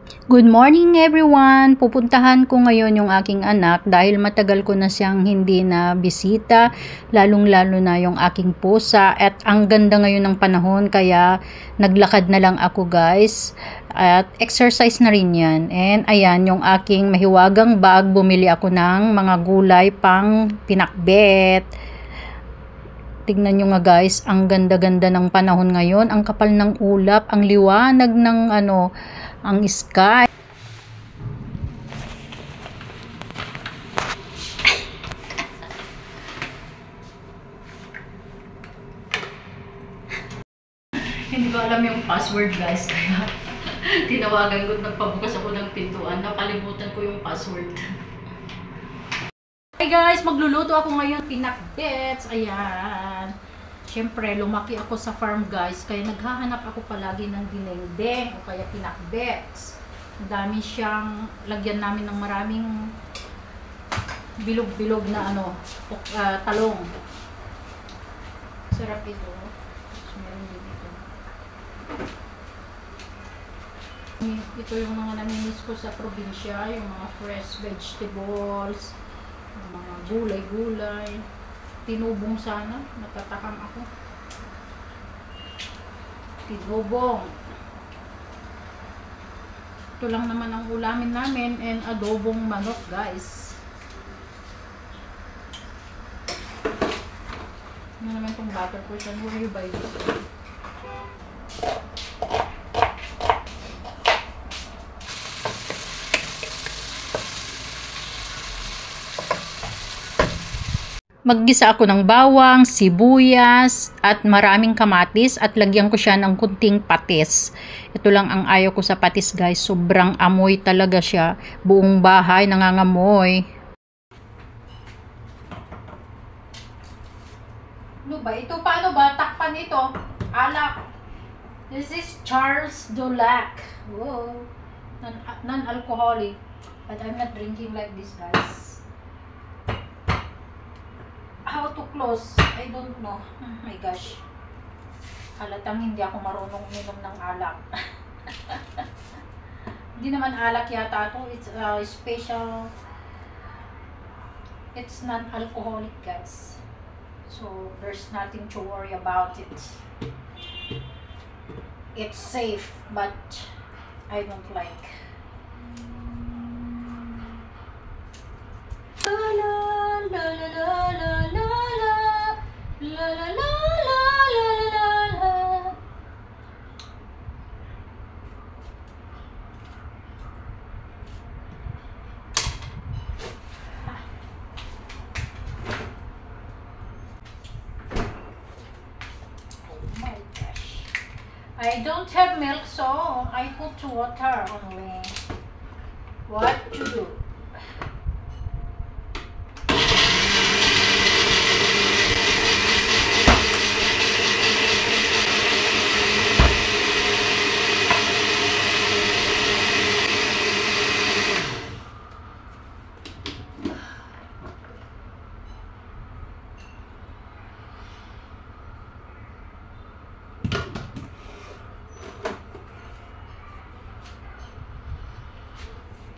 Good morning everyone! Pupuntahan ko ngayon yung aking anak dahil matagal ko na siyang hindi na bisita, lalong-lalo na yung aking pusa at ang ganda ngayon ng panahon kaya naglakad na lang ako guys at exercise na rin yan. And ayan yung aking mahiwagang bag, bumili ako ng mga gulay pang pinakbet. Tignan nyo nga guys, ang ganda-ganda ng panahon ngayon, ang kapal ng ulap, ang liwanag ng ang sky. Hindi ko alam yung password guys, kaya tinawagan ko, nagpabukas ako ng pintuan, nakalimutan ko yung password. Hey guys, magluluto ako ngayon, pinakbets, ayan. Siyempre, lumaki ako sa farm guys, kaya naghahanap ako palagi ng dinengdeng o kaya pinakbets. Ang dami siyang, lagyan namin ng maraming bilog-bilog na talong. Sarap ito. Meron din ito. Ito yung mga namimiss ko sa probinsya, yung mga fresh vegetables, yung mga gulay-gulay. Tinubong sana, natatakam ako. Tinubong. Ito lang naman ang ulamin namin and adobong manok guys. Ano naman itong butter portion? Where you buy this? Maggisa ako ng bawang, sibuyas, at maraming kamatis at lagyan ko siya ng kunting patis. Ito lang ang ayaw ko sa patis guys, sobrang amoy talaga siya. Buong bahay nangangamoy. Ano ba? Ito paano ba? Takpan ito. Alak. This is Charles Dulac. Whoa. Non-alcoholic. But I'm not drinking like this guys. How to close? I don't know. Oh my gosh. Halatang hindi ako marunong uminom ng alak. Hindi naman alak yata ito. It's a special. It's non-alcoholic guys. So there's nothing to worry about it. It's safe, but I don't like. La la la la la la la la la la la la la. I don't have milk, so I put water only. What to do?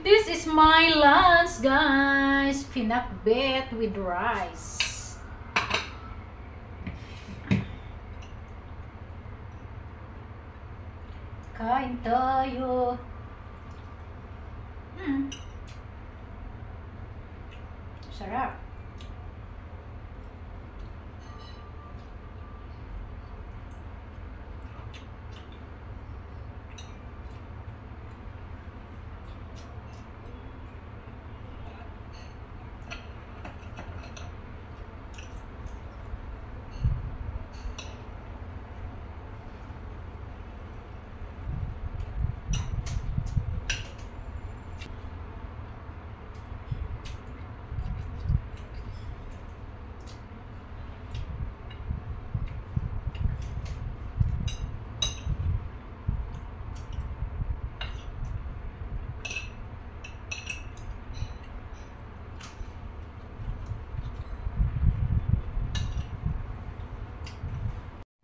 This is my lunch guys, pinakbet with rice. Kain tayo. Sarap.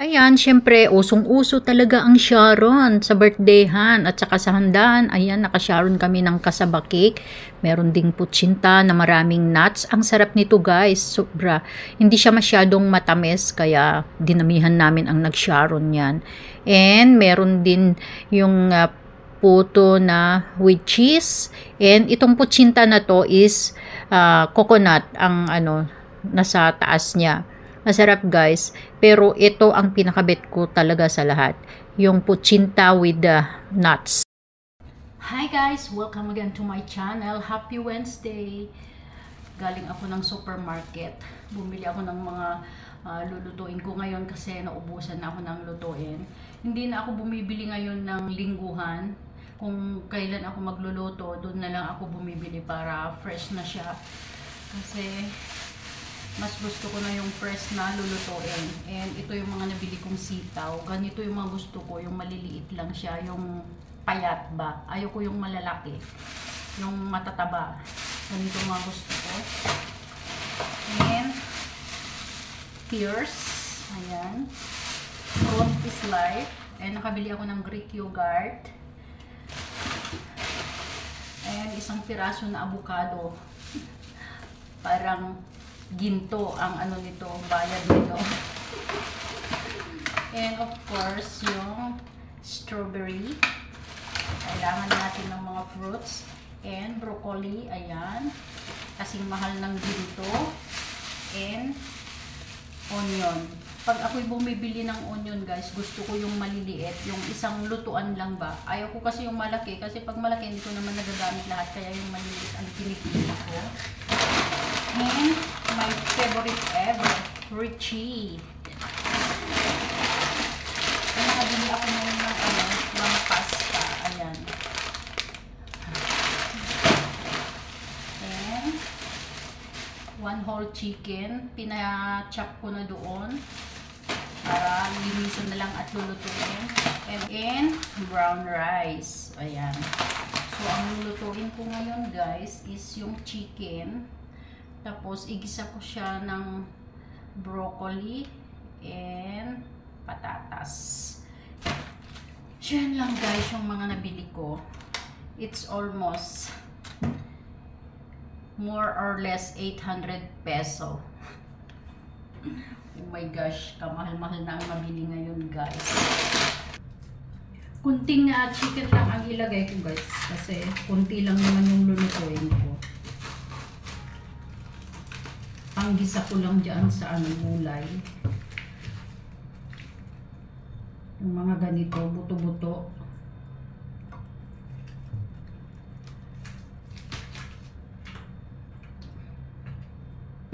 Ayan, syempre, usong-uso talaga ang Sharon sa birthdayhan at saka sa handaan. Ayan, naka-Sharon kami ng kasaba cake. Meron ding putsinta na maraming nuts. Ang sarap nito guys, sobra. Hindi siya masyadong matamis kaya dinamihan namin ang nag-Sharon yan. And meron din yung puto na with cheese. And itong putsinta na to is coconut ang nasa taas niya. Masarap guys, pero ito ang pinakabet ko talaga sa lahat. Yung putsinta with the nuts. Hi guys! Welcome again to my channel. Happy Wednesday! Galing ako ng supermarket. Bumili ako ng mga lulutuin ko ngayon kasi naubusan na ako ng lutuin. Hindi na ako bumibili ngayon ng lingguhan. Kung kailan ako magluluto, doon na lang ako bumibili para fresh na siya. Kasi mas gusto ko na yung fresh na lulutuin. And ito yung mga nabili kong sitaw. Ganito yung mga gusto ko. Yung maliliit lang siya. Yung payat ba. Ayoko yung malalaki. Yung matataba. Ganito yung mga gusto ko. And pears. Ayan. Fruit is life. And nakabili ako ng Greek yogurt. And isang piraso na avocado. Parang ginto ang nito, bayad nito. And of course, yung strawberry. Kailangan natin ng mga fruits. And broccoli, ayan. Kasing mahal ng ginto. And onion. Pag ako'y bumibili ng onion guys, gusto ko yung maliliit. Yung isang lutuan lang ba. Ayaw ko kasi yung malaki. Kasi pag malaki, hindi ko naman nagagamit lahat. Kaya yung maliliit ang pinipili ko. And my favorite ever, Richie. And nakabili ako ngayon ng pasta. Ayan. And one whole chicken. Pina-chop ko na doon para linisin na lang at lulutuin. And brown rice. Ayan. So ang lulutuin ko ngayon guys is yung chicken. Tapos, igisa ko siya ng broccoli and patatas. Yan lang guys yung mga nabili ko. It's almost more or less 800 peso. Oh my gosh, kamahal-mahal na ang mabili ngayon guys. Kunting chicken lang ang ilagay ko guys. Kasi kunti lang naman yung lulutuin ko. Ang gisa ko lang dyan sa gulay. Yung mga ganito, buto-buto.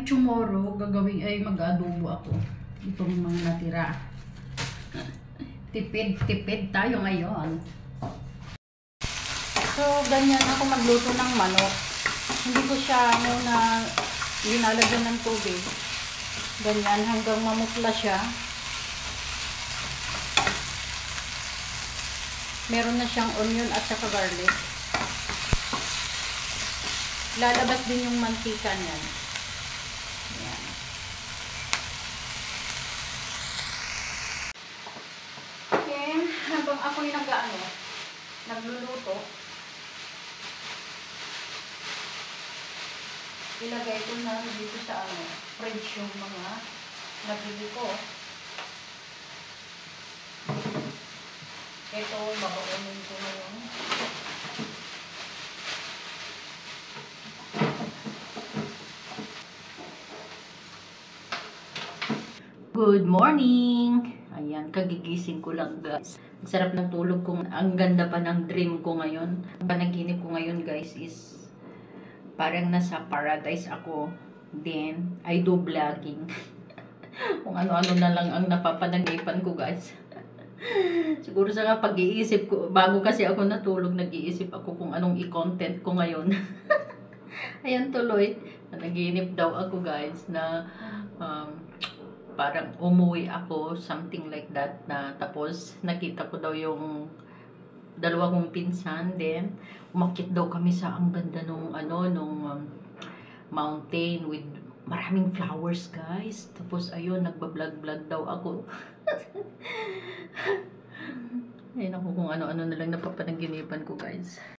Tomorrow, gagawin ay mag-adobo ako. Itong mga natira. Tipid tayo ngayon. So, ganyan ako magluto ng manok. Hindi ko siya muna linalagyan ng tubig. Ganyan hanggang mamutla siya. Meron na siyang onion at saka garlic. Lalabas din yung mantika niyan. Ayan. And habang ako'y nagluluto, ilagay ko na dito sa fridge yung mga nabili ko. Ito, babaunin ko ngayon. Good morning! Ayan, kagigising ko lang guys. Ang sarap ng tulog ko. Ang ganda pa ng dream ko ngayon. Ang panaginip ko ngayon guys is parang nasa paradise ako. Then, I do vlogging. Kung ano-ano na lang ang napapanaginipan ko guys. Siguro sa pag-iisip ko, bago kasi ako natulog, nag-iisip ako kung anong i-content ko ngayon. Ayan tuloy, nanaginip daw ako guys na parang umuwi ako, something like that, na tapos nakita ko daw yung dalawa kong pinsan, then umakyat daw kami sa ang ganda nung mountain with maraming flowers, guys. Tapos, ayun, nagbablog-vlog daw ako. Ayun ako kung ano-ano na lang napapanaginipan ko, guys.